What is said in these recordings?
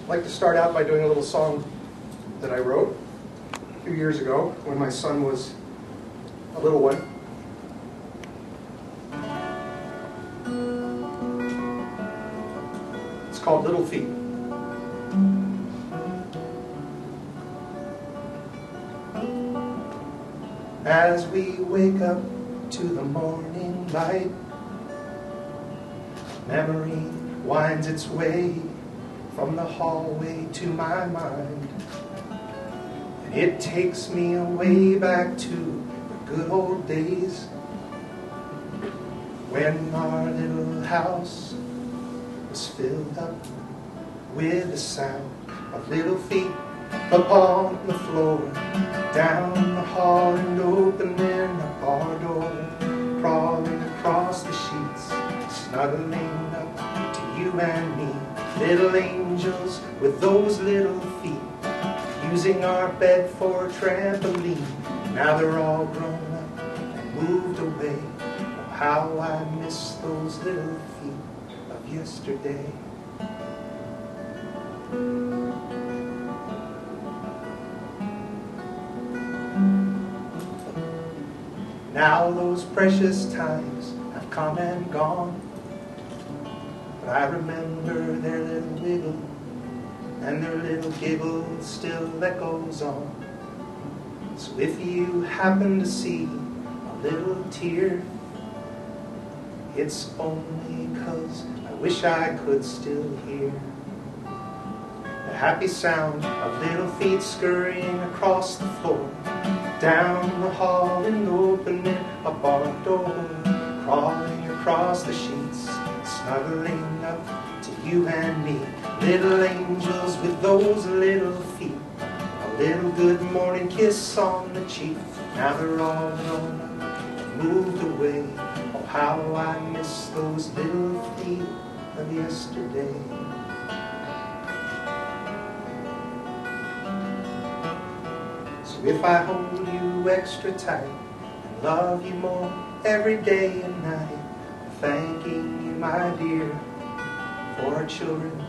I'd like to start out by doing a little song that I wrote a few years ago when my son was a little one. It's called Little Feet. As we wake up to the morning light, memory winds its way from the hallway to my mind. And it takes me away back to the good old days when our little house was filled up with the sound of little feet upon the floor, down the hall and opening up our door, crawling across the sheets, snuggling up to you and me, little angels with those little feet, using our bed for a trampoline. Now they're all grown up and moved away. Oh, how I miss those little feet of yesterday. Now those precious times have come and gone, but I remember their little wiggle, and their little giggle still echoes on. So if you happen to see a little tear, it's only 'cause I wish I could still hear the happy sound of little feet scurrying across the floor, down the hall and opening up our door, crawling across the sheets, snuggling up to you and me, little angels with those little feet, a little good morning kiss on the cheek. Now they're all grown up and moved away. Oh, how I miss those little feet of yesterday. If I hold you extra tight and love you more every day and night, I'm thanking you, my dear, for our children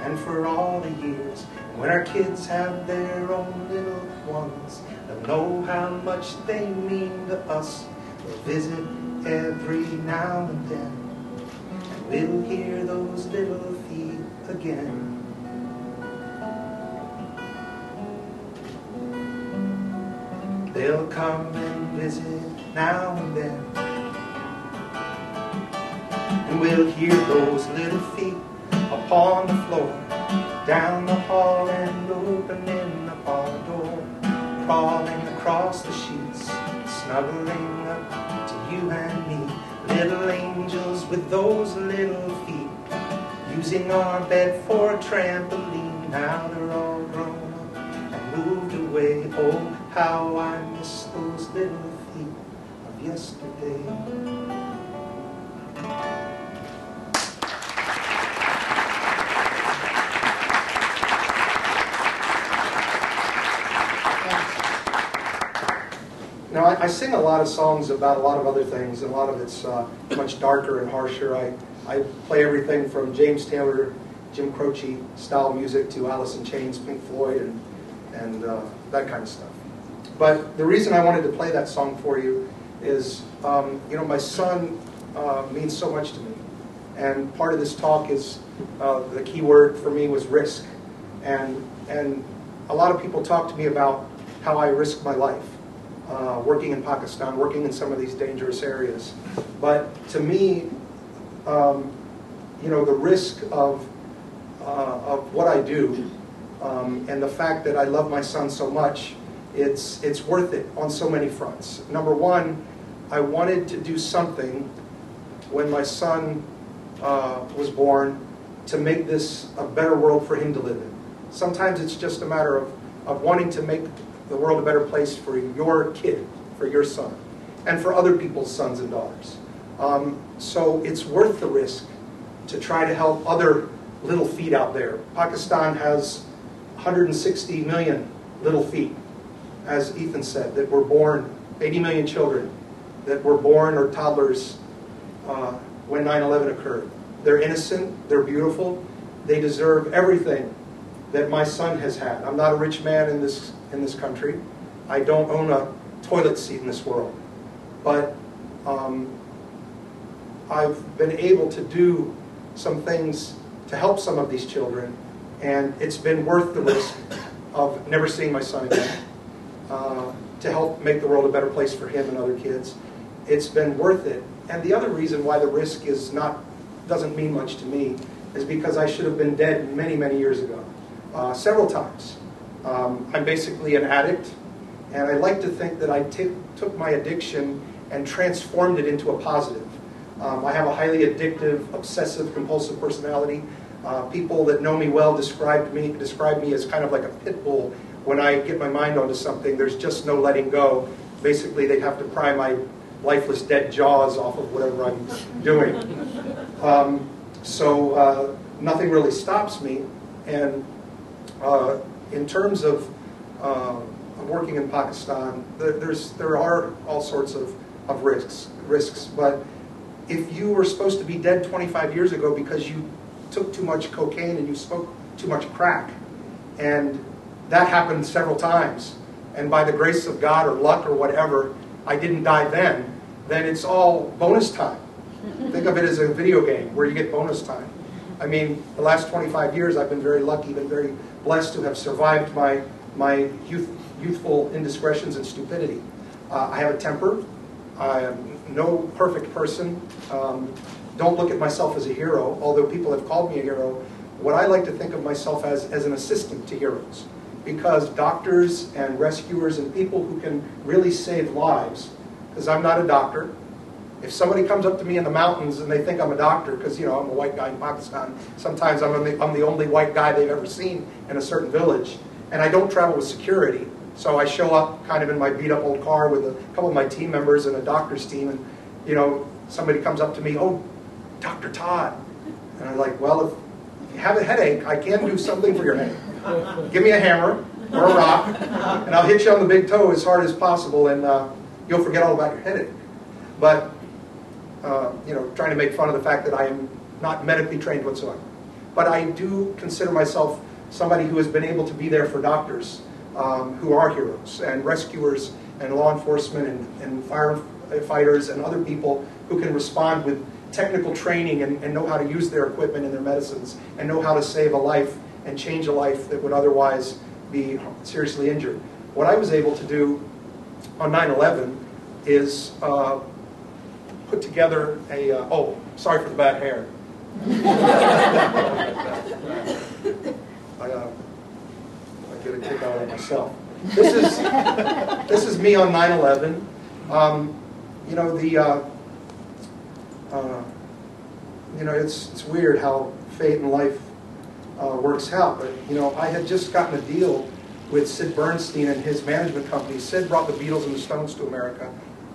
and for all the years. And when our kids have their own little ones, they'll know how much they mean to us. We'll visit every now and then, and we'll hear those little feet again. They'll come and visit now and then, and we'll hear those little feet upon the floor, down the hall and opening up our door, crawling across the sheets, snuggling up to you and me, little angels with those little feet, using our bed for a trampoline. Now they're all grown up and moved away. Oh, how I miss those little feet of yesterday. Now, I sing a lot of songs about a lot of other things, and a lot of it's much darker and harsher. I play everything from James Taylor, Jim Croce style music to Alice in Chains, Pink Floyd, and that kind of stuff. But the reason I wanted to play that song for you is, my son means so much to me. And part of this talk is, the key word for me was risk. And a lot of people talk to me about how I risk my life, working in Pakistan, working in some of these dangerous areas. But to me, the risk of what I do, and the fact that I love my son so much, it's worth it on so many fronts. Number one, I wanted to do something when my son was born to make this a better world for him to live in. Sometimes it's just a matter of wanting to make the world a better place for your kid, for your son, and for other people's sons and daughters. So it's worth the risk to try to help other little feet out there. Pakistan has 160 million little feet, as Ethan said, that were born, 80 million children that were born or toddlers when 9/11 occurred. They're innocent, they're beautiful, they deserve everything that my son has had. I'm not a rich man in this country. I don't own a toilet seat in this world. But I've been able to do some things to help some of these children, and it's been worth the risk of never seeing my son again, to help make the world a better place for him and other kids. It's been worth it. And the other reason why the risk doesn't mean much to me is because I should have been dead many, many years ago, several times. I'm basically an addict, and I like to think that I took my addiction and transformed it into a positive. I have a highly addictive, obsessive, compulsive personality. People that know me well describe me as kind of like a pit bull. When I get my mind onto something, there's just no letting go. Basically, they have to pry my lifeless, dead jaws off of whatever I'm doing. So nothing really stops me. And in terms of working in Pakistan, there are all sorts of risks. But if you were supposed to be dead 25 years ago because you took too much cocaine and you smoked too much crack, and that happened several times, and by the grace of God or luck or whatever, I didn't die then it's all bonus time. Think of it as a video game where you get bonus time. I mean, the last 25 years I've been very lucky, been very blessed to have survived my youthful indiscretions and stupidity. I have a temper. I am no perfect person. Don't look at myself as a hero, although people have called me a hero. What I like to think of myself as an assistant to heroes, because doctors and rescuers and people who can really save lives, because I'm not a doctor. If somebody comes up to me in the mountains and they think I'm a doctor, because I'm a white guy in Pakistan, sometimes I'm the only white guy they've ever seen in a certain village, and I don't travel with security, so I show up kind of in my beat-up old car with a couple of my team members and a doctor's team, and somebody comes up to me, "Oh, Dr. Todd," and I'm like, "Well, if you have a headache, I can do something for your headache. Give me a hammer or a rock, and I'll hit you on the big toe as hard as possible, and you'll forget all about your headache." But trying to make fun of the fact that I am not medically trained whatsoever. But I do consider myself somebody who has been able to be there for doctors who are heroes, and rescuers, and law enforcement, and firefighters, and other people who can respond with technical training and know how to use their equipment and their medicines, and know how to save a life and change a life that would otherwise be seriously injured. What I was able to do on 9/11 is put together a, sorry for the bad hair. I get a kick out of it myself. This is me on 9/11. It's weird how fate and life works out. But I had just gotten a deal with Sid Bernstein and his management company. Sid brought the Beatles and the Stones to America,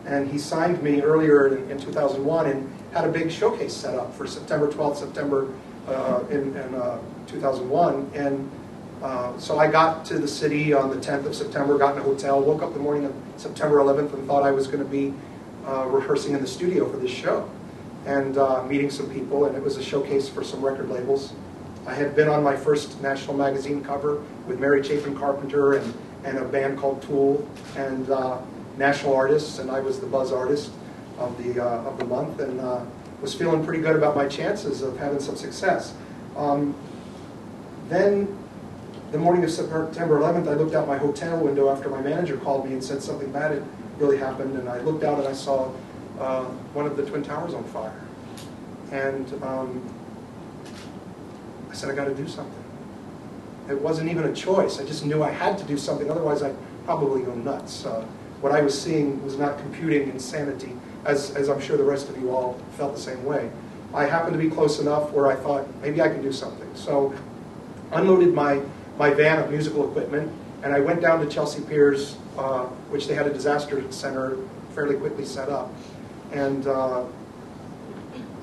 and he signed me earlier in 2001 and had a big showcase set up for September 12th, in 2001. And so I got to the city on the 10th of September, got in a hotel, woke up the morning of September 11th and thought I was going to be rehearsing in the studio for this show, and meeting some people, and it was a showcase for some record labels. I had been on my first national magazine cover with Mary Chapin Carpenter and a band called Tool, and national artists, and I was the buzz artist of the month, and was feeling pretty good about my chances of having some success. Then, the morning of September 11th, I looked out my hotel window after my manager called me and said something bad had really happened, and I looked out and I saw one of the Twin Towers on fire. And I said, I got to do something. It wasn't even a choice. I just knew I had to do something, otherwise I'd probably go nuts. What I was seeing was not computing insanity, as I'm sure the rest of you all felt the same way. I happened to be close enough where I thought, maybe I can do something. So unloaded my van of musical equipment, and I went down to Chelsea Piers, which they had a disaster center fairly quickly set up. And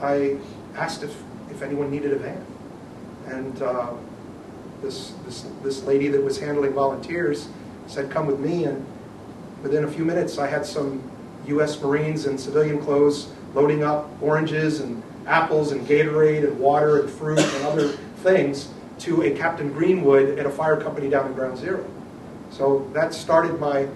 I asked if anyone needed a van. And this lady that was handling volunteers said, come with me. And within a few minutes, I had some U.S. Marines in civilian clothes loading up oranges and apples and Gatorade and water and fruit and other things to a Captain Greenwood at a fire company down in Ground Zero. So that started my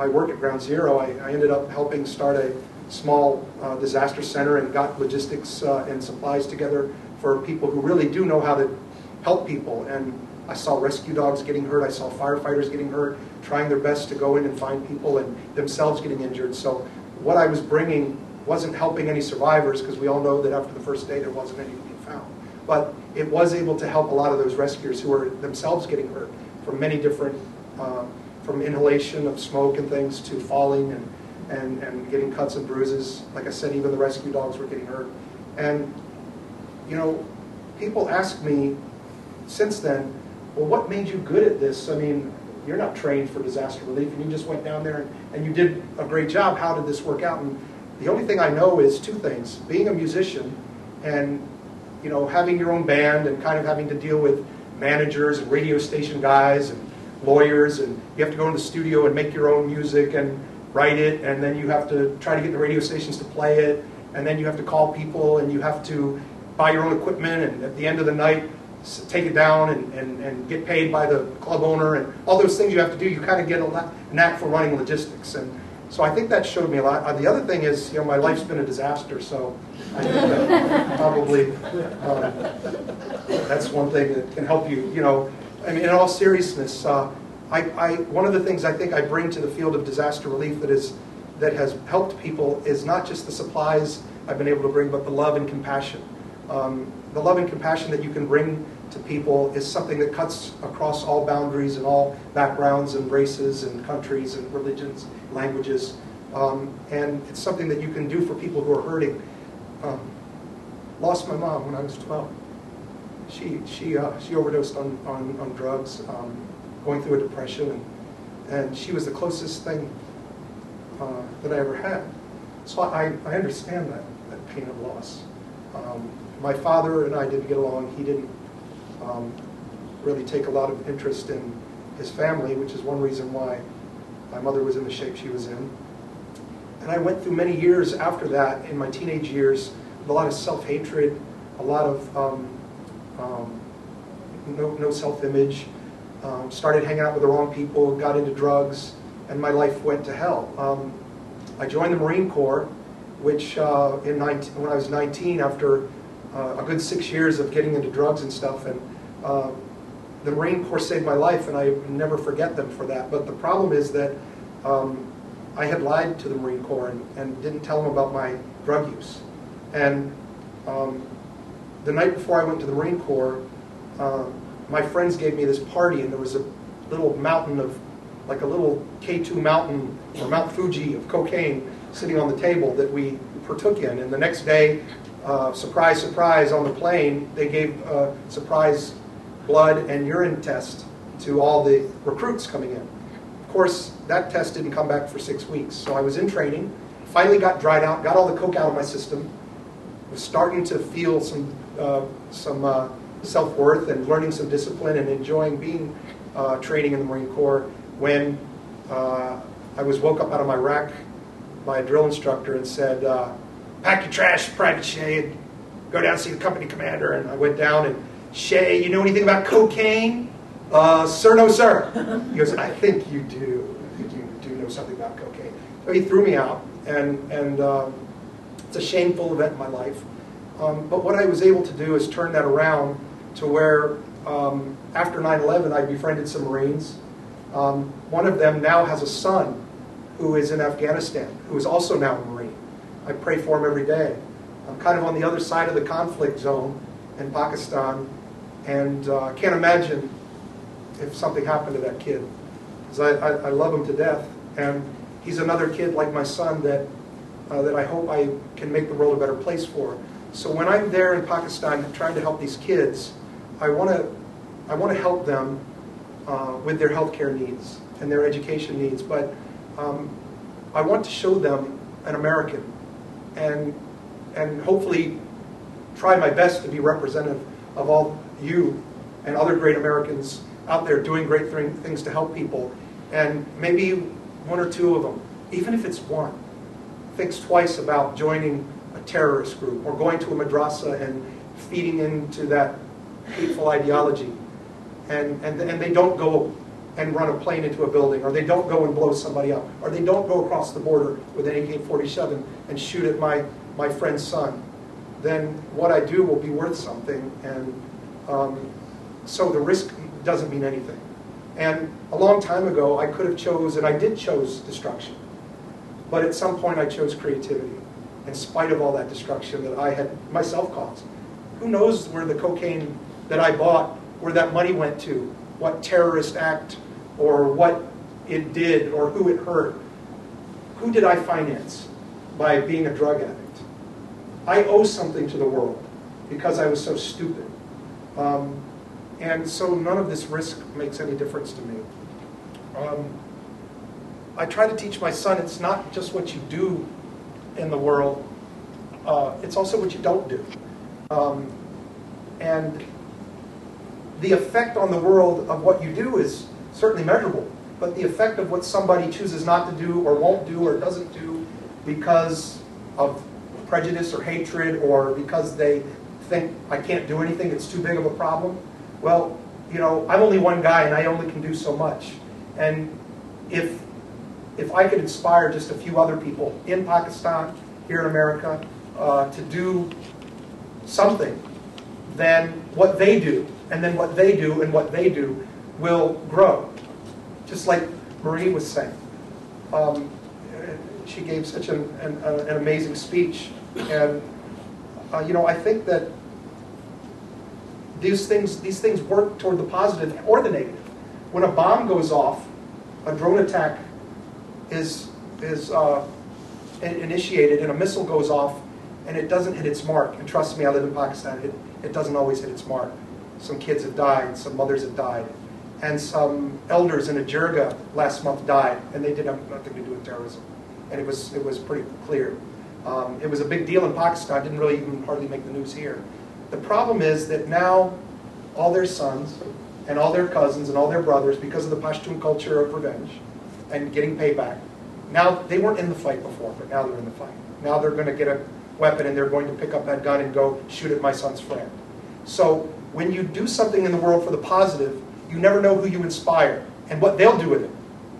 work at Ground Zero. I ended up helping start a small disaster center and got logistics and supplies together for people who really do know how to help people. And I saw rescue dogs getting hurt. I saw firefighters getting hurt, trying their best to go in and find people and themselves getting injured. So what I was bringing wasn't helping any survivors, because we all know that after the first day there wasn't any being found. But it was able to help a lot of those rescuers who were themselves getting hurt from many different, from inhalation of smoke and things to falling and getting cuts and bruises. Like I said, even the rescue dogs were getting hurt. And, you know, people ask me since then, well, what made you good at this? I mean, you're not trained for disaster relief, and you just went down there and you did a great job. How did this work out? And the only thing I know is two things: being a musician and, you know, having your own band and kind of having to deal with managers and radio station guys and lawyers, and you have to go in the studio and make your own music and write it, and then you have to try to get the radio stations to play it, and then you have to call people, and you have to buy your own equipment, and at the end of the night take it down and get paid by the club owner, and all those things you have to do. You kind of get a knack for running logistics. And so I think that showed me a lot. The other thing is, you know, my life's been a disaster, so I think that probably that's one thing that can help you. You know, I mean, in all seriousness, one of the things I think I bring to the field of disaster relief that has helped people is not just the supplies I've been able to bring, but the love and compassion. The love and compassion that you can bring to people is something that cuts across all boundaries and all backgrounds and races and countries and religions, languages, and it's something that you can do for people who are hurting. Lost my mom when I was 12. She overdosed on drugs, going through a depression, and she was the closest thing that I ever had. So I understand that pain of loss. My father and I didn't get along. He didn't really take a lot of interest in his family, which is one reason why my mother was in the shape she was in. And I went through many years after that, in my teenage years, with a lot of self-hatred, a lot of no self-image, started hanging out with the wrong people, got into drugs, and my life went to hell. I joined the Marine Corps, which when I was 19, after a good 6 years of getting into drugs and stuff, and the Marine Corps saved my life, and I never forget them for that. But the problem is that I had lied to the Marine Corps and didn't tell them about my drug use. And the night before I went to the Marine Corps, my friends gave me this party, and there was a little mountain of, like a little K2 mountain, or Mount Fuji of cocaine sitting on the table that we partook in. And the next day, surprise, surprise, on the plane, they gave a surprise blood and urine test to all the recruits coming in. Of course, that test didn't come back for 6 weeks. So I was in training, finally got dried out, got all the coke out of my system, was starting to feel some self-worth and learning some discipline and enjoying being training in the Marine Corps, when I was woke up out of my rack by a drill instructor and said, pack your trash, Private Shea, and go down and see the company commander. And I went down, and, Shea, you know anything about cocaine? Sir, no, sir. He goes, I think you do. I think you do know something about cocaine. So he threw me out, and it's a shameful event in my life. But what I was able to do is turn that around to where, after 9/11, I befriended some Marines. One of them now has a son who is in Afghanistan, who is also now a Marine. I pray for him every day. I'm kind of on the other side of the conflict zone in Pakistan, and I can't imagine if something happened to that kid, because I love him to death, and he's another kid like my son that I hope I can make the world a better place for. So when I'm there in Pakistan trying to help these kids, I want to help them with their healthcare needs and their education needs, but I want to show them an American, and hopefully try my best to be representative of all you and other great Americans out there doing great things to help people. And maybe one or two of them, even if it's one, thinks twice about joining a terrorist group or going to a madrasa and feeding into that hateful ideology, and they don't go and run a plane into a building, or they don't go and blow somebody up, or they don't go across the border with an AK-47 and shoot at my friend's son, then what I do will be worth something, and so the risk doesn't mean anything. And a long time ago, I could have chose, and I did chose destruction, but at some point I chose creativity, in spite of all that destruction that I had myself caused. Who knows where the cocaine that I bought, where that money went to, what terrorist act, or what it did, or who it hurt. Who did I finance by being a drug addict? I owe something to the world because I was so stupid. And so none of this risk makes any difference to me. I try to teach my son it's not just what you do in the world, it's also what you don't do. And the effect on the world of what you do is certainly measurable, but the effect of what somebody chooses not to do or won't do or doesn't do because of prejudice or hatred, or because they think I can't do anything, it's too big of a problem. Well, you know, I'm only one guy and I only can do so much. And if I could inspire just a few other people in Pakistan, here in America, to do something, then what they do, and then what they do, and what they do will grow. Just like Marie was saying. She gave such an amazing speech. And, you know, I think that these things work toward the positive or the negative. When a bomb goes off, a drone attack is initiated, and a missile goes off, and it doesn't hit its mark. And trust me, I live in Pakistan. It doesn't always hit its mark. Some kids have died. Some mothers have died. And some elders in a jirga last month died, and they didn't have nothing to do with terrorism. And it was pretty clear. It was a big deal in Pakistan. It didn't really even hardly make the news here. The problem is that now all their sons and all their cousins and all their brothers, because of the Pashtun culture of revenge and getting payback, now they weren't in the fight before, but now they're in the fight. Now they're going to get a weapon and they're going to pick up that gun and go shoot at my son's friend. So when you do something in the world for the positive, you never know who you inspire and what they'll do with it.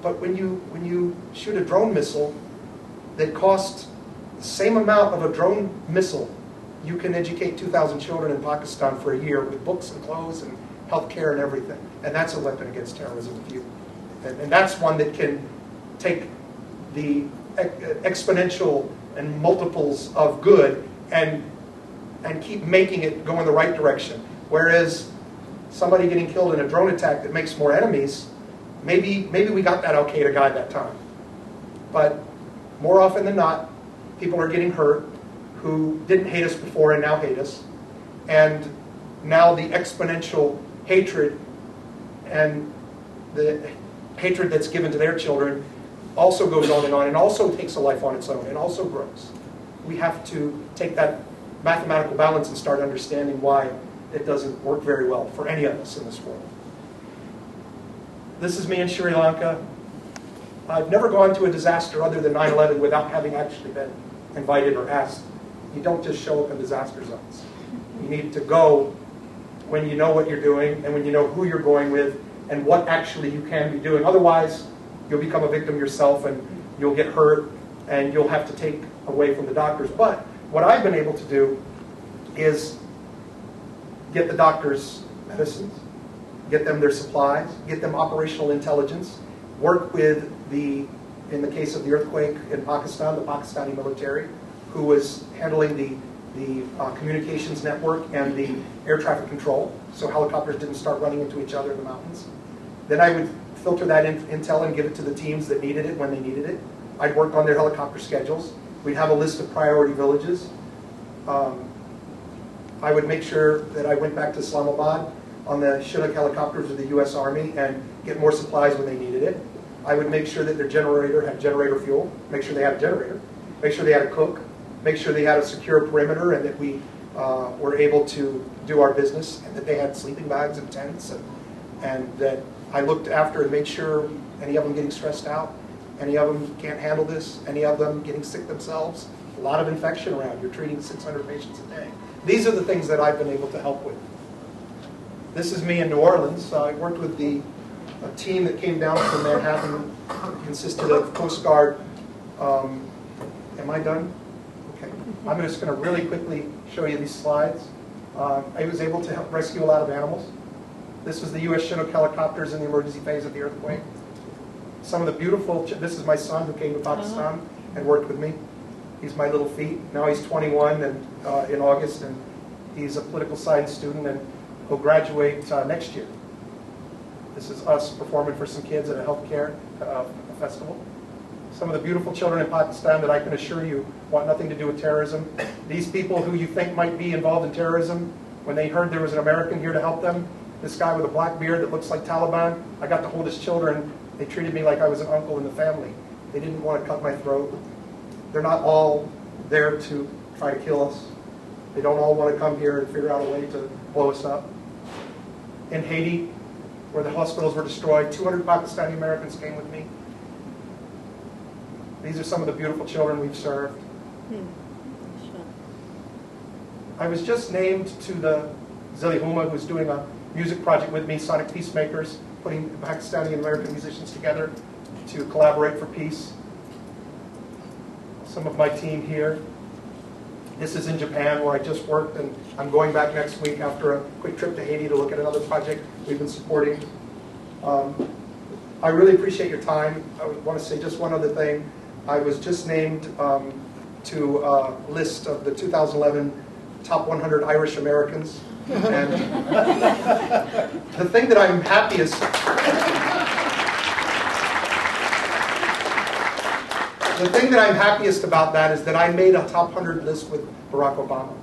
But when you shoot a drone missile that costs the same amount of a drone missile, you can educate 2,000 children in Pakistan for a year with books and clothes and health care and everything. And that's a weapon against terrorism. And that's one that can take the exponential and multiples of good and keep making it go in the right direction. Whereas somebody getting killed in a drone attack that makes more enemies, maybe we got that Al-Qaeda guy that time. But more often than not, people are getting hurt who didn't hate us before and now hate us. And now the exponential hatred and the hatred that's given to their children also goes on and also takes a life on its own and also grows. We have to take that mathematical balance and start understanding why it doesn't work very well for any of us in this world. This is me in Sri Lanka. I've never gone to a disaster other than 9/11 without having actually been invited or asked. You don't just show up in disaster zones. You need to go when you know what you're doing and when you know who you're going with and what actually you can be doing. Otherwise, you'll become a victim yourself and you'll get hurt and you'll have to take away from the doctors. But what I've been able to do is get the doctors medicines, get them their supplies, get them operational intelligence, work with in the case of the earthquake in Pakistan, the Pakistani military, who was handling the communications network and the air traffic control, so helicopters didn't start running into each other in the mountains. Then I would filter that intel and give it to the teams that needed it when they needed it. I'd work on their helicopter schedules. We'd have a list of priority villages. I would make sure that I went back to Islamabad on the Chinook helicopters of the U.S. Army and get more supplies when they needed it. I would make sure that their generator had generator fuel, make sure they had a generator, make sure they had a cook, make sure they had a secure perimeter and that we were able to do our business and that they had sleeping bags and tents and that I looked after and made sure any of them getting stressed out, any of them can't handle this, any of them getting sick themselves, a lot of infection around. You're treating 600 patients a day. These are the things that I've been able to help with. This is me in New Orleans. I worked with a team that came down from Manhattan. It consisted of Coast Guard. Am I done? Okay. I'm just going to really quickly show you these slides. I was able to help rescue a lot of animals. This was the U.S. Chinook helicopters in the emergency phase of the earthquake. Some of the beautiful, this is my son who came to Pakistan and worked with me. He's my little feet. Now he's 21 and in August, and he's a political science student and he'll graduate next year. This is us performing for some kids at a healthcare festival. Some of the beautiful children in Pakistan that I can assure you want nothing to do with terrorism. These people who you think might be involved in terrorism, when they heard there was an American here to help them, this guy with a black beard that looks like Taliban, I got to hold his children. They treated me like I was an uncle in the family. They didn't want to cut my throat. They're not all there to try to kill us. They don't all want to come here and figure out a way to blow us up. In Haiti, where the hospitals were destroyed, 200 Pakistani Americans came with me. These are some of the beautiful children we've served. I was just named to the Zili Huma, who's doing a music project with me, Sonic Peacemakers, putting Pakistani and American musicians together to collaborate for peace. Some of my team here. This is in Japan, where I just worked, and I'm going back next week after a quick trip to Haiti to look at another project we've been supporting. I really appreciate your time. I want to say just one other thing. I was just named to a list of the 2011 top 100 Irish Americans. And the thing that I'm happiest about that is that I made a top 100 list with Barack Obama.